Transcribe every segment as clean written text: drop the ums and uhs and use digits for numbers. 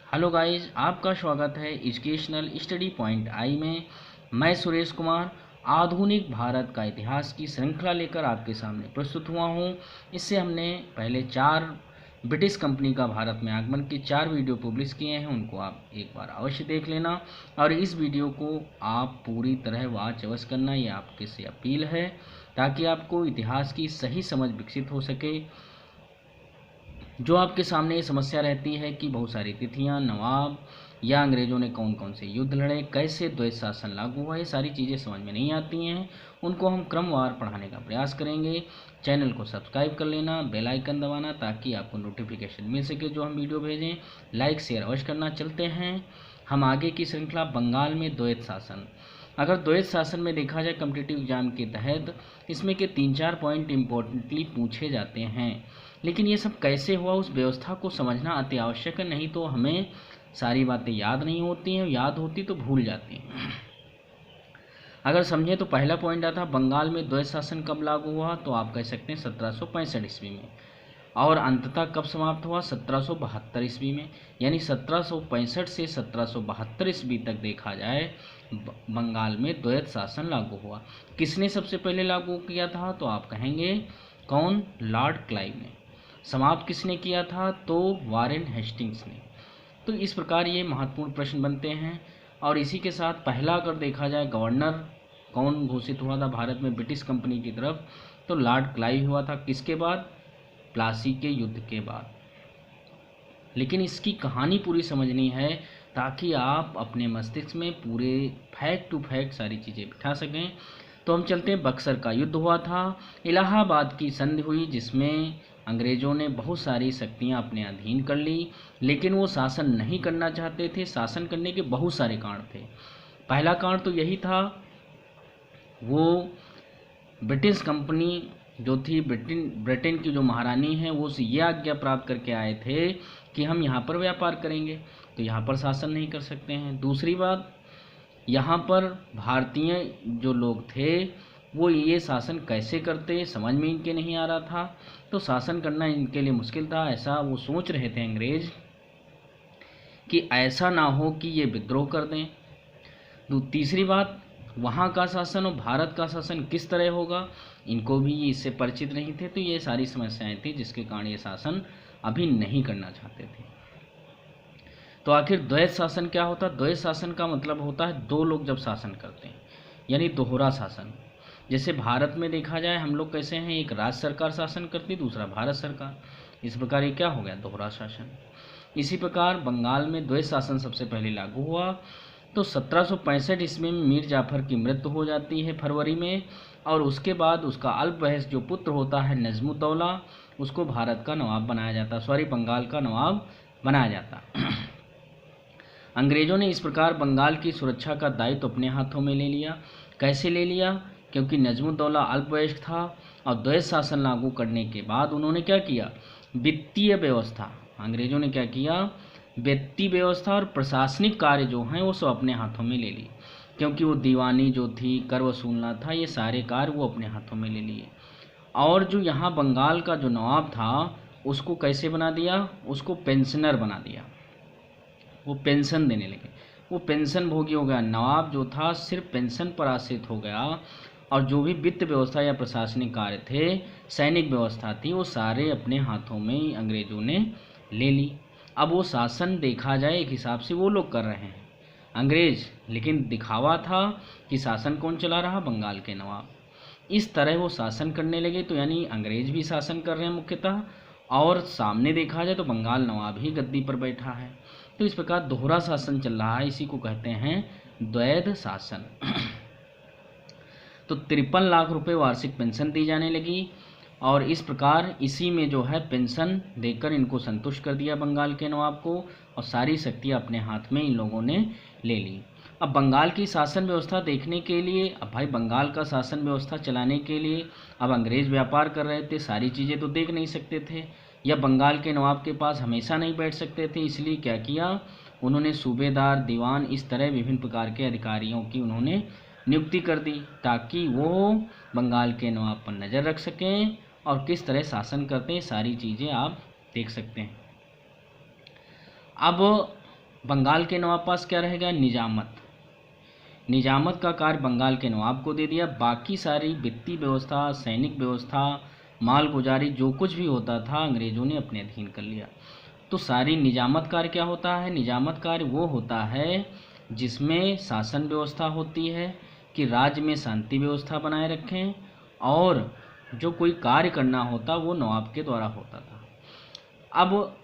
Hello guys, आपका स्वागत है एजुकेशनल स्टडी पॉइंट आई में। मैं सुरेश कुमार आधुनिक भारत का इतिहास की श्रृंखला लेकर आपके सामने प्रस्तुत हुआ हूं। इससे हमने पहले 4 ब्रिटिश कंपनी का भारत में आगमन के 4 वीडियो पब्लिश किए हैं, उनको आप एक बार अवश्य देख लेना। और इस वीडियो को आप पूरी तरह वॉच अवश्य करना, ये आपके से अपील है, ताकि आपको इतिहास की सही समझ विकसित हो सके। जो आपके सामने ये समस्या रहती है कि बहुत सारी तिथियां, नवाब या अंग्रेज़ों ने कौन कौन से युद्ध लड़े, कैसे द्वैत शासन लागू हुआ, ये सारी चीज़ें समझ में नहीं आती हैं, उनको हम क्रमवार पढ़ाने का प्रयास करेंगे। चैनल को सब्सक्राइब कर लेना, बेल आइकन दबाना, ताकि आपको नोटिफिकेशन मिल सके जो हम वीडियो भेजें। लाइक शेयर अवश्य करना। चलते हैं हम आगे की श्रृंखला, बंगाल में द्वैत शासन। अगर द्वैत शासन में देखा जाए कॉम्पिटिटिव एग्जाम के तहत, इसमें के 3-4 पॉइंट इम्पोर्टेंटली पूछे जाते हैं। लेकिन ये सब कैसे हुआ, उस व्यवस्था को समझना अति आवश्यक है, नहीं तो हमें सारी बातें याद नहीं होती हैं, याद होती तो भूल जाती हैं। अगर समझें तो पहला पॉइंट आता है बंगाल में द्वैत शासन कब लागू हुआ, तो आप कह सकते हैं 1765 ईस्वी में। और अंततः कब समाप्त हुआ, 1772 ईस्वी में। यानी 1765 से 1772 ईस्वी तक देखा जाए बंगाल में द्वैत शासन लागू हुआ। किसने सबसे पहले लागू किया था, तो आप कहेंगे कौन, लॉर्ड क्लाइव ने। समाप्त किसने किया था, तो वारेन हेस्टिंग्स ने। तो इस प्रकार ये महत्वपूर्ण प्रश्न बनते हैं। और इसी के साथ पहला अगर देखा जाए गवर्नर कौन घोषित हुआ था भारत में ब्रिटिश कंपनी की तरफ, तो लॉर्ड क्लाइव हुआ था। किसके बाद, प्लासी के युद्ध के बाद। लेकिन इसकी कहानी पूरी समझनी है, ताकि आप अपने मस्तिष्क में पूरे फैक्ट टू फैक्ट सारी चीज़ें बिठा सकें। तो हम चलते हैं, बक्सर का युद्ध हुआ था, इलाहाबाद की संधि हुई, जिसमें अंग्रेज़ों ने बहुत सारी शक्तियां अपने अधीन कर ली, लेकिन वो शासन नहीं करना चाहते थे। शासन करने के बहुत सारे कारण थे। पहला कारण तो यही था, वो ब्रिटिश कंपनी जो थी, ब्रिटेन की जो महारानी है, वो से ये आज्ञा प्राप्त करके आए थे कि हम यहाँ पर व्यापार करेंगे, तो यहाँ पर शासन नहीं कर सकते हैं। दूसरी बात, यहाँ पर भारतीय जो लोग थे वो ये शासन कैसे करते, समझ में इनके नहीं आ रहा था, तो शासन करना इनके लिए मुश्किल था। ऐसा वो सोच रहे थे अंग्रेज कि ऐसा ना हो कि ये विद्रोह कर दें। तीसरी बात, वहाँ का शासन और भारत का शासन किस तरह होगा, इनको भी इससे परिचित नहीं थे। तो ये सारी समस्याएं थी, जिसके कारण ये शासन अभी नहीं करना चाहते थे। तो आखिर द्वैत शासन क्या होता है? द्वैत शासन का मतलब होता है दो लोग जब शासन करते हैं, यानी दोहरा शासन। जैसे भारत में देखा जाए हम लोग कैसे हैं, एक राज्य सरकार शासन करती, दूसरा भारत सरकार। इस प्रकार ये क्या हो गया, दोहरा शासन। इसी प्रकार बंगाल में द्वैत शासन सबसे पहले लागू हुआ। तो 1765 ईस्वी में मीर जाफर की मृत्यु हो जाती है फरवरी में, और उसके बाद उसका अल्पवयस जो पुत्र होता है नजमुद्दौला, उसको भारत का नवाब बनाया जाता, बंगाल का नवाब बनाया जाता। अंग्रेज़ों ने इस प्रकार बंगाल की सुरक्षा का दायित्व अपने हाथों में ले लिया। कैसे ले लिया, क्योंकि नजमुद्दौला अल्पवयस्क था, और द्वैत शासन लागू करने के बाद उन्होंने क्या किया, वित्तीय व्यवस्था, अंग्रेज़ों ने क्या किया, वित्तीय व्यवस्था और प्रशासनिक कार्य जो हैं वो सब अपने हाथों में ले लिए। क्योंकि वो दीवानी जो थी, कर वसूलना था, ये सारे कार्य वो अपने हाथों में ले लिए। और जो यहाँ बंगाल का जो नवाब था, उसको कैसे बना दिया, उसको पेंशनर बना दिया, वो पेंशन देने लगे, वो पेंशन भोगी हो गया। नवाब जो था सिर्फ पेंशन पर आश्रित हो गया, और जो भी वित्त व्यवस्था या प्रशासनिक कार्य थे, सैनिक व्यवस्था थी, वो सारे अपने हाथों में अंग्रेज़ों ने ले ली। अब वो शासन देखा जाए एक हिसाब से वो लोग कर रहे हैं अंग्रेज, लेकिन दिखावा था कि शासन कौन चला रहा, बंगाल के नवाब। इस तरह वो शासन करने लगे। तो यानी अंग्रेज भी शासन कर रहे हैं मुख्यतः, और सामने देखा जाए तो बंगाल नवाब ही गद्दी पर बैठा है। तो इस प्रकार दोहरा शासन चल रहा है, इसी को कहते हैं द्वैध शासन। तो 53 लाख रुपए वार्षिक पेंशन दी जाने लगी, और इस प्रकार इसी में जो है पेंशन देकर इनको संतुष्ट कर दिया बंगाल के नवाब को, और सारी शक्तियाँ अपने हाथ में इन लोगों ने ले ली। अब बंगाल की शासन व्यवस्था देखने के लिए, अब भाई बंगाल का शासन व्यवस्था चलाने के लिए अब अंग्रेज़ व्यापार कर रहे थे, सारी चीज़ें तो देख नहीं सकते थे, या बंगाल के नवाब के पास हमेशा नहीं बैठ सकते थे। इसलिए क्या किया, उन्होंने सूबेदार, दीवान, इस तरह विभिन्न प्रकार के अधिकारियों की उन्होंने नियुक्ति कर दी, ताकि वो बंगाल के नवाब पर नज़र रख सकें और किस तरह शासन करते हैं, सारी चीज़ें आप देख सकते हैं। अब बंगाल के नवाब पास क्या रहेगा, निजामत। निजामत का कार्य बंगाल के नवाब को दे दिया। बाकी सारी वित्तीय व्यवस्था, सैनिक व्यवस्था, मालगुजारी, जो कुछ भी होता था अंग्रेज़ों ने अपने अधीन कर लिया। तो सारी निजामत कार्य क्या होता है, निजामत कार्य वो होता है जिसमें शासन व्यवस्था होती है कि राज्य में शांति व्यवस्था बनाए रखें, और जो कोई कार्य करना होता वो नवाब के द्वारा होता था। अब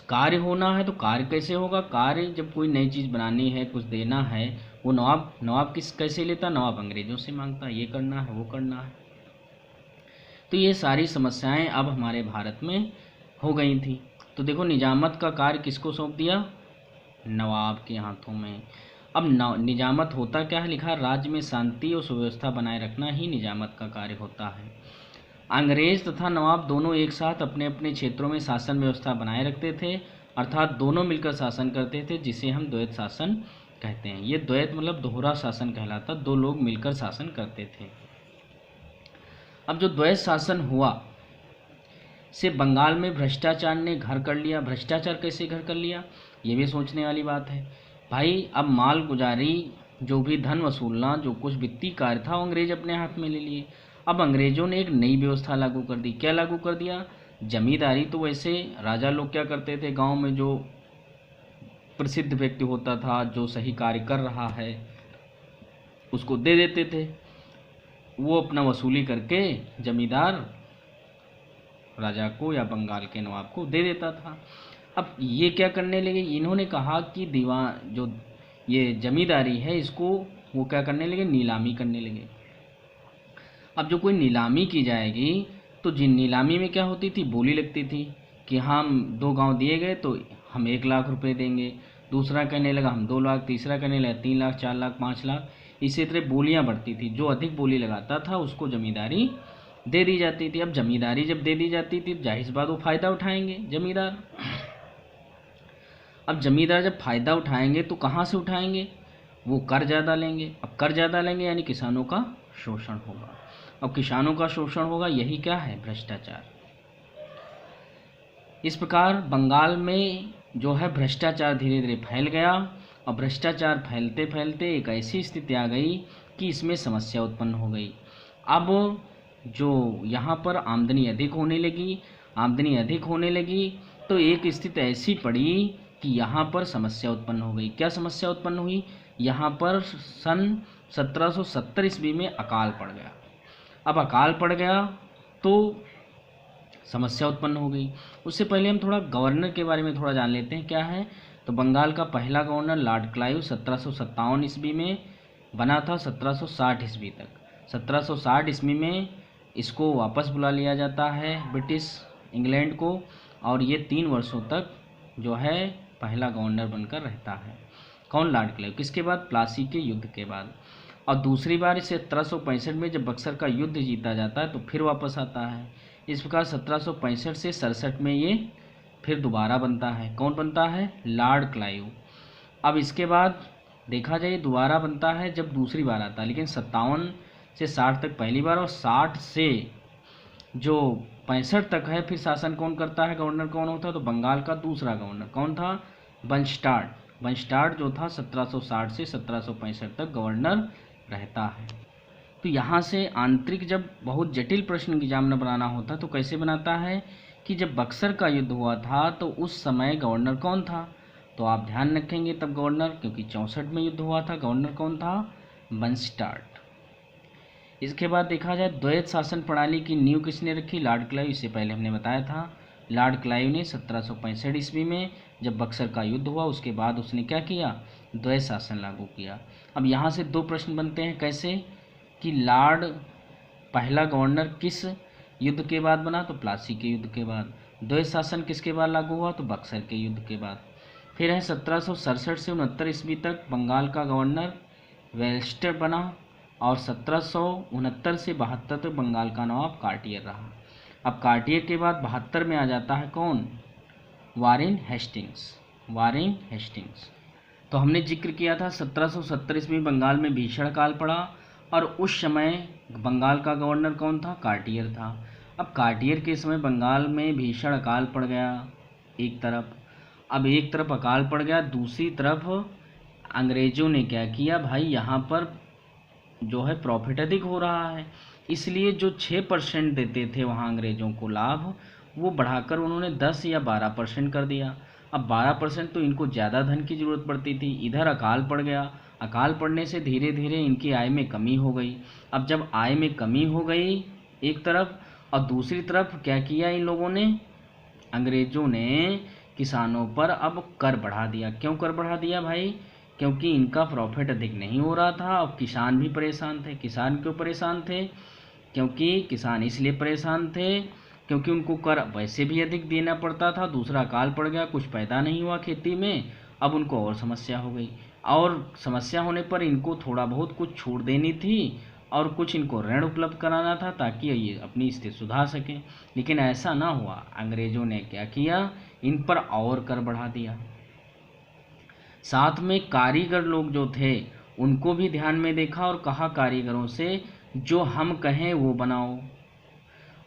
कार्य होना है तो कार्य कैसे होगा, कार्य जब कोई नई चीज़ बनानी है, कुछ देना है, वो नवाब किस कैसे लेता, नवाब अंग्रेज़ों से मांगता, ये करना है वो करना है। तो ये सारी समस्याएं अब हमारे भारत में हो गई थी। तो देखो निजामत का कार्य किसको सौंप दिया, नवाब के हाथों में। अब निजामत होता क्या है, लिखा राज्य में शांति और सुव्यवस्था बनाए रखना ही निजामत का कार्य होता है। अंग्रेज तथा नवाब दोनों एक साथ अपने अपने क्षेत्रों में शासन व्यवस्था बनाए रखते थे, अर्थात दोनों मिलकर शासन करते थे, जिसे हम द्वैत शासन कहते हैं। ये द्वैत मतलब दोहरा शासन कहलाता, दो लोग मिलकर शासन करते थे। अब जो द्वैत शासन हुआ से बंगाल में भ्रष्टाचार ने घर कर लिया। भ्रष्टाचार कैसे घर कर लिया, ये भी सोचने वाली बात है भाई। अब माल गुजारी, जो भी धन वसूलना, जो कुछ वित्तीय कार्य था वो अंग्रेज अपने हाथ में ले लिए। अब अंग्रेजों ने एक नई व्यवस्था लागू कर दी। क्या लागू कर दिया, जमींदारी तो वैसे राजा लोग क्या करते थे, गांव में जो प्रसिद्ध व्यक्ति होता था, जो सही कार्य कर रहा है, उसको दे देते थे। वो अपना वसूली करके जमींदार राजा को या बंगाल के नवाब को दे देता था। अब ये क्या करने लगे, इन्होंने कहा कि दीवान जो ये जमींदारी है इसको वो क्या करने लगे, नीलामी करने लगे। अब जो कोई नीलामी की जाएगी तो जिन नीलामी में क्या होती थी, बोली लगती थी कि हम 2 गांव दिए गए तो हम 1 लाख रुपए देंगे, दूसरा कहने लगा हम 2 लाख, तीसरा कहने लगा 3 लाख, 4 लाख, 5 लाख, इसी तरह बोलियां बढ़ती थी। जो अधिक बोली लगाता था उसको जमींदारी दे दी जाती थी। अब जमींदारी जब दे दी जाती थी जाहिर सी बात वो फ़ायदा उठाएंगे जमींदार। अब जमींदार जब फ़ायदा उठाएंगे तो कहाँ से उठाएंगे, वो कर ज़्यादा लेंगे। अब कर ज़्यादा लेंगे यानी किसानों का शोषण होगा। अब किसानों का शोषण होगा, यही क्या है, भ्रष्टाचार। इस प्रकार बंगाल में जो है भ्रष्टाचार धीरे धीरे फैल गया, और भ्रष्टाचार फैलते फैलते एक ऐसी स्थिति आ गई कि इसमें समस्या उत्पन्न हो गई। अब जो यहाँ पर आमदनी अधिक होने लगी तो एक स्थिति ऐसी पड़ी कि यहाँ पर समस्या उत्पन्न हो गई। क्या समस्या उत्पन्न हुई, यहाँ पर सन 1770 ईस्वी में अकाल पड़ गया। अब अकाल पड़ गया तो समस्या उत्पन्न हो गई। उससे पहले हम थोड़ा गवर्नर के बारे में थोड़ा जान लेते हैं क्या है। तो बंगाल का पहला गवर्नर लॉर्ड क्लाइव 1757 ईस्वी में बना था 1760 ईस्वी तक। 1760 ईस्वी में इसको वापस बुला लिया जाता है ब्रिटिश इंग्लैंड को, और ये 3 वर्षों तक जो है पहला गवर्नर बनकर रहता है। कौन, लॉर्ड क्लाइव। किसके बाद, प्लासी के युद्ध के बाद। और दूसरी बार इसे 1765 में जब बक्सर का युद्ध जीता जाता है तो फिर वापस आता है। इस प्रकार 1765 से 67 में ये फिर दोबारा बनता है। कौन बनता है, लॉर्ड क्लाइव। अब इसके बाद देखा जाए दोबारा बनता है जब दूसरी बार आता है, लेकिन 57 से 60 तक पहली बार, और 60 से जो 65 तक है फिर शासन कौन करता है, गवर्नर कौन होता है, तो बंगाल का दूसरा गवर्नर कौन था, बंस्टार्ड जो था 1760 से 1765 तक गवर्नर रहता है। तो यहाँ से आंतरिक जब बहुत जटिल प्रश्न एग्जाम में बनाना होता तो कैसे बनाता है कि जब बक्सर का युद्ध हुआ था तो उस समय गवर्नर कौन था, तो आप ध्यान रखेंगे तब गवर्नर, क्योंकि 64 में युद्ध हुआ था, गवर्नर कौन था, बंस्टार्ड। इसके बाद देखा जाए द्वैत शासन प्रणाली की नींव किसने रखी, लॉर्ड क्लाइव। इससे पहले हमने बताया था लॉर्ड क्लाइव ने 1765 ईस्वी में जब बक्सर का युद्ध हुआ उसके बाद उसने क्या किया, द्वैत शासन लागू किया। अब यहाँ से 2 प्रश्न बनते हैं, कैसे कि लॉर्ड पहला गवर्नर किस युद्ध के बाद बना, तो प्लासी के युद्ध के बाद। द्वैत शासन किसके बाद लागू हुआ, तो बक्सर के युद्ध के बाद। फिर है 1767 से 69 ईस्वी तक बंगाल का गवर्नर वेल्स्टर बना, और 1769 से 72 तक बंगाल का नवाब कार्टियर रहा। अब कार्टियर के बाद 72 में आ जाता है कौन, वारेन हेस्टिंग्स। तो हमने जिक्र किया था 1770 ईस्वी बंगाल में भीषण काल पड़ा, और उस समय बंगाल का गवर्नर कौन था, कार्टियर था। अब कार्टियर के समय बंगाल में भीषण अकाल पड़ गया एक तरफ, अब एक तरफ अकाल पड़ गया, दूसरी तरफ अंग्रेज़ों ने क्या किया भाई, यहाँ पर जो है प्रॉफिट अधिक हो रहा है, इसलिए जो 6% देते थे वहाँ अंग्रेज़ों को लाभ, वो बढ़ाकर उन्होंने 10 या 12% कर दिया। अब 12% तो इनको ज़्यादा धन की ज़रूरत पड़ती थी, इधर अकाल पड़ गया, अकाल पड़ने से धीरे धीरे इनकी आय में कमी हो गई। अब जब आय में कमी हो गई एक तरफ, और दूसरी तरफ क्या किया इन लोगों ने, अंग्रेज़ों ने किसानों पर अब कर बढ़ा दिया। क्यों कर बढ़ा दिया भाई, क्योंकि इनका प्रॉफिट अधिक नहीं हो रहा था और किसान भी परेशान थे। किसान क्यों परेशान थे, क्योंकि किसान इसलिए परेशान थे क्योंकि उनको कर वैसे भी अधिक देना पड़ता था, दूसरा अकाल पड़ गया, कुछ पैदा नहीं हुआ खेती में, अब उनको और समस्या हो गई। और समस्या होने पर इनको थोड़ा बहुत कुछ छूट देनी थी और कुछ इनको ऋण उपलब्ध कराना था ताकि ये अपनी स्थिति सुधार सकें, लेकिन ऐसा ना हुआ। अंग्रेज़ों ने क्या किया, इन पर और कर बढ़ा दिया। साथ में कारीगर लोग जो थे उनको भी ध्यान में देखा और कहा कारीगरों से जो हम कहें वो बनाओ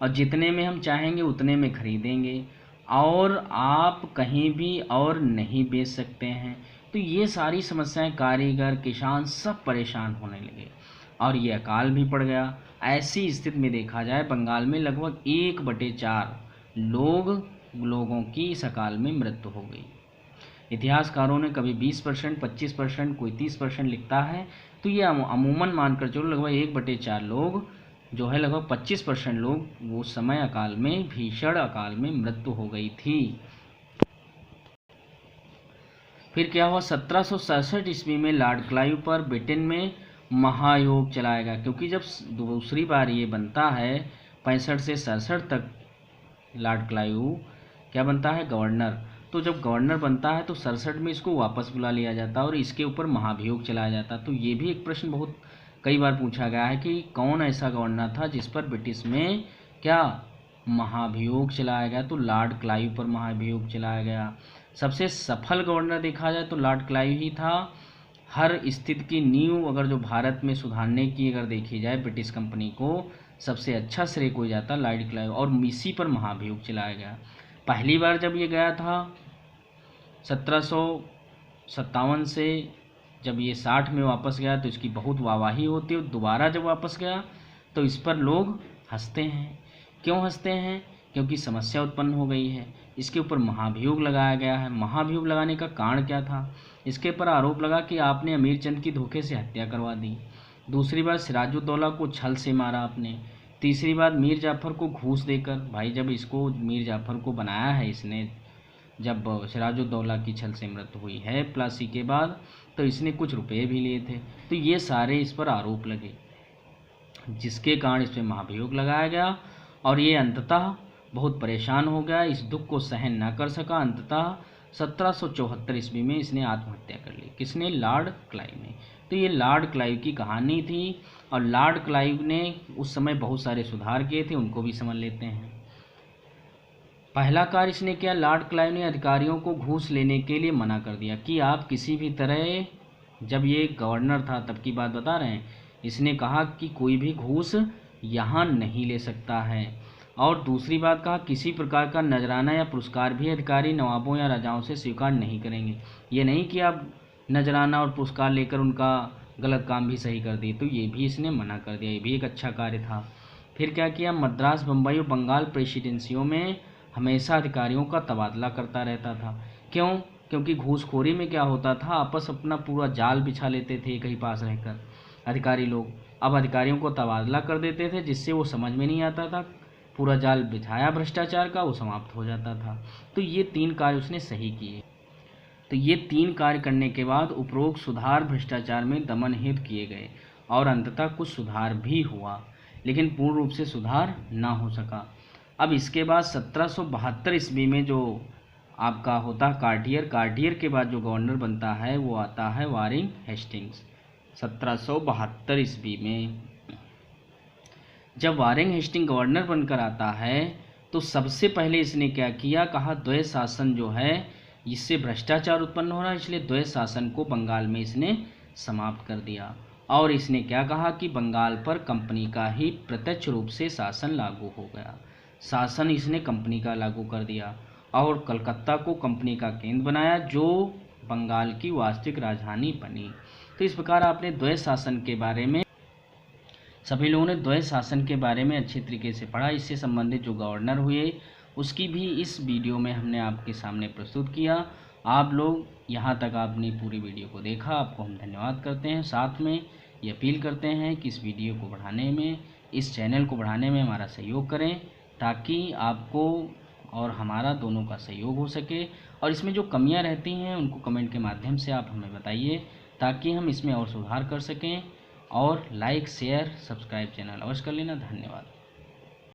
और जितने में हम चाहेंगे उतने में खरीदेंगे, और आप कहीं भी और नहीं बेच सकते हैं। तो ये सारी समस्याएं कारीगर, किसान सब परेशान होने लगे और ये अकाल भी पड़ गया। ऐसी स्थिति में देखा जाए बंगाल में लगभग 1/4 लोगों की इस अकाल में मृत्यु हो गई। इतिहासकारों ने कभी 20%, 25%, कोई 30% लिखता है, तो ये अमूमन मानकर चलो लगभग 1/4 लोग जो है, लगभग 25% लोग उस समय अकाल में, भीषण अकाल में मृत्यु हो गई थी। फिर क्या हुआ, 1767 ईस्वी में लॉर्ड क्लाइव पर ब्रिटेन में महायोग चलाया गया, क्योंकि जब दूसरी बार ये बनता है 65 से 67 तक लॉर्ड क्लाइव क्या बनता है, गवर्नर। तो जब गवर्नर बनता है तो 67 में इसको वापस बुला लिया जाता और इसके ऊपर महाभियोग चलाया जाता। तो ये भी एक प्रश्न बहुत कई बार पूछा गया है कि कौन ऐसा गवर्नर था जिस पर ब्रिटिश में क्या महाभियोग चलाया गया, तो लॉर्ड क्लाइव पर महाभियोग चलाया गया। सबसे सफल गवर्नर देखा जाए तो लॉर्ड क्लाइव ही था। हर स्थिति की नींव अगर जो भारत में सुधारने की अगर देखी जाए ब्रिटिश कंपनी को, सबसे अच्छा श्रेय को जाता लॉर्ड क्लाइव, और इसी पर महाभियोग चलाया गया। पहली बार जब ये गया था 1757 से, जब ये 60 में वापस गया तो इसकी बहुत वाहवाही होती है। दोबारा जब वापस गया तो इस पर लोग हंसते हैं। क्यों हंसते हैं, क्योंकि समस्या उत्पन्न हो गई है। इसके ऊपर महाभियोग लगाया गया है। महाभियोग लगाने का कारण क्या था, इसके पर आरोप लगा कि आपने अमीर चंद की धोखे से हत्या करवा दी। दूसरी बार सिराजुद्दौला को छल से मारा आपने। तीसरी बात, मीर जाफ़र को घूस देकर, भाई जब इसको मीर जाफ़र को बनाया है इसने, जब सिराजुद्दौला की छल से मृत्यु हुई है प्लासी के बाद, तो इसने कुछ रुपए भी लिए थे। तो ये सारे इस पर आरोप लगे, जिसके कारण इस पर महाभियोग लगाया गया और ये अंततः बहुत परेशान हो गया, इस दुख को सहन ना कर सका। अंततः 1774 ईस्वी में इसने आत्महत्या कर ली। किसने, लॉर्ड क्लाइव ने। तो ये लॉर्ड क्लाइव की कहानी थी और लॉर्ड क्लाइव ने उस समय बहुत सारे सुधार किए थे, उनको भी समझ लेते हैं। पहला कार्य इसने किया, लॉर्ड क्लाइव ने अधिकारियों को घूस लेने के लिए मना कर दिया कि आप किसी भी तरह, जब ये गवर्नर था तब की बात बता रहे हैं, इसने कहा कि कोई भी घूस यहाँ नहीं ले सकता है। और दूसरी बात कहा, किसी प्रकार का नजराना या पुरस्कार भी अधिकारी नवाबों या राजाओं से स्वीकार नहीं करेंगे। ये नहीं कि आप नजराना और पुरस्कार लेकर उनका गलत काम भी सही कर दिए, तो ये भी इसने मना कर दिया। ये भी एक अच्छा कार्य था। फिर क्या किया, मद्रास, बम्बई और बंगाल प्रेसिडेंसियों में हमेशा अधिकारियों का तबादला करता रहता था। क्यों, क्योंकि घूसखोरी में क्या होता था, आपस अपना पूरा जाल बिछा लेते थे कहीं पास रहकर अधिकारी लोग। अब अधिकारियों को तबादला कर देते थे, जिससे वो समझ में नहीं आता था, पूरा जाल बिछाया भ्रष्टाचार का, वो समाप्त हो जाता था। तो ये 3 कार्य उसने सही किए। तो ये 3 कार्य करने के बाद उपरोक्त सुधार भ्रष्टाचार में दमन हेतु किए गए और अंततः कुछ सुधार भी हुआ, लेकिन पूर्ण रूप से सुधार ना हो सका। अब इसके बाद 1772 ईस्वी में जो आपका होता है कार्टियर के बाद जो गवर्नर बनता है वो आता है वारेन हेस्टिंग्स। 1772 ईस्वी में जब वारेन हेस्टिंग गवर्नर बनकर आता है तो सबसे पहले इसने क्या किया, कहा द्वैत शासन जो है इससे भ्रष्टाचार उत्पन्न हो रहा है, इसलिए द्वैत शासन को बंगाल में इसने समाप्त कर दिया। और इसने क्या कहा कि बंगाल पर कंपनी का ही प्रत्यक्ष रूप से शासन लागू हो गया। शासन इसने कंपनी का लागू कर दिया और कलकत्ता को कंपनी का केंद्र बनाया, जो बंगाल की वास्तविक राजधानी बनी। तो इस प्रकार आपने द्वैत शासन के बारे में, सभी लोगों ने द्वैत शासन के बारे में अच्छे तरीके से पढ़ा। इससे संबंधित जो गवर्नर हुए उसकी भी इस वीडियो में हमने आपके सामने प्रस्तुत किया। आप लोग यहाँ तक आपने पूरी वीडियो को देखा, आपको हम धन्यवाद करते हैं। साथ में ये अपील करते हैं कि इस वीडियो को बढ़ाने में, इस चैनल को बढ़ाने में हमारा सहयोग करें, ताकि आपको और हमारा दोनों का सहयोग हो सके। और इसमें जो कमियां रहती हैं उनको कमेंट के माध्यम से आप हमें बताइए, ताकि हम इसमें और सुधार कर सकें। और लाइक, शेयर, सब्सक्राइब चैनल अवश्य कर लेना। धन्यवाद।